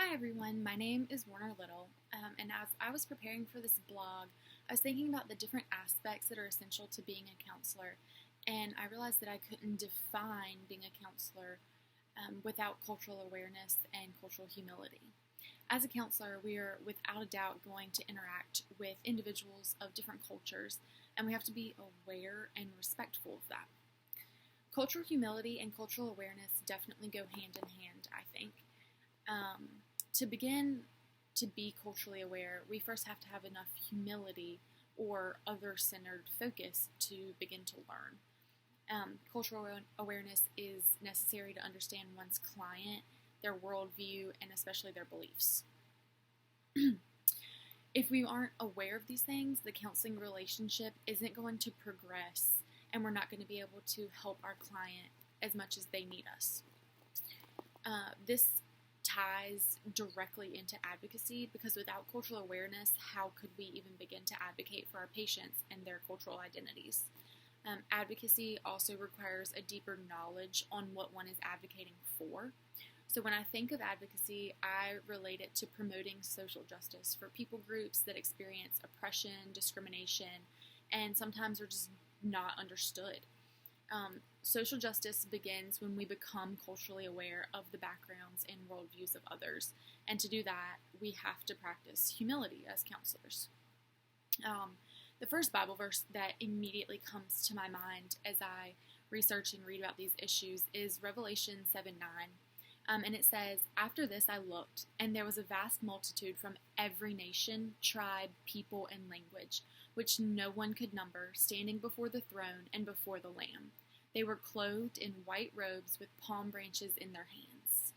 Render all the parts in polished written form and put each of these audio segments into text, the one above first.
Hi everyone, my name is Warner Little, and as I was preparing for this blog, I was thinking about the different aspects that are essential to being a counselor, and I realized that I couldn't define being a counselor without cultural awareness and cultural humility. As a counselor, we are without a doubt going to interact with individuals of different cultures, and we have to be aware and respectful of that. Cultural humility and cultural awareness definitely go hand in hand, I think. To begin to be culturally aware, we first have to have enough humility or other-centered focus to begin to learn. Cultural awareness is necessary to understand one's client, their worldview, and especially their beliefs. If we aren't aware of these things, the counseling relationship isn't going to progress, and we're not going to be able to help our client as much as they need us. This ties directly into advocacy because without cultural awareness, how could we even begin to advocate for our patients and their cultural identities? Advocacy also requires a deeper knowledge on what one is advocating for. So when I think of advocacy, I relate it to promoting social justice for people groups that experience oppression, discrimination, and sometimes are just not understood. Social justice begins when we become culturally aware of the backgrounds and worldviews of others. And to do that, we have to practice humility as counselors. The first Bible verse that immediately comes to my mind as I research and read about these issues is Revelation 7:9. And it says, "After this I looked, and there was a vast multitude from every nation, tribe, people, and language, which no one could number, standing before the throne and before the Lamb. They were clothed in white robes with palm branches in their hands."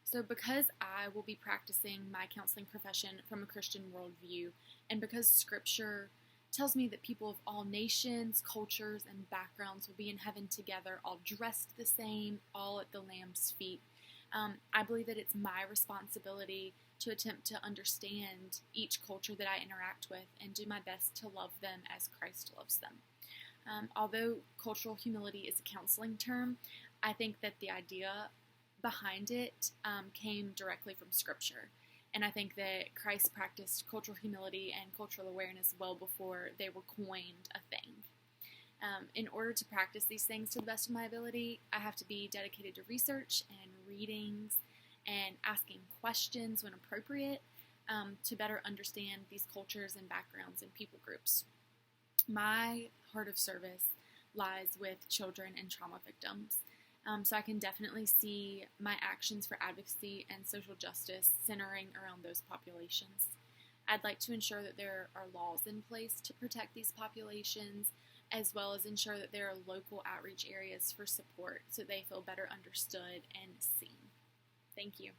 So because I will be practicing my counseling profession from a Christian worldview, and because Scripture tells me that people of all nations, cultures, and backgrounds will be in heaven together, all dressed the same, all at the Lamb's feet, I believe that it's my responsibility to attempt to understand each culture that I interact with and do my best to love them as Christ loves them. Although cultural humility is a counseling term, I think that the idea behind it came directly from Scripture. And I think that Christ practiced cultural humility and cultural awareness well before they were coined a thing. In order to practice these things to the best of my ability, I have to be dedicated to research and readings and asking questions when appropriate to better understand these cultures and backgrounds and people groups. My heart of service lies with children and trauma victims. So I can definitely see my actions for advocacy and social justice centering around those populations. I'd like to ensure that there are laws in place to protect these populations, as well as ensure that there are local outreach areas for support so they feel better understood and seen. Thank you.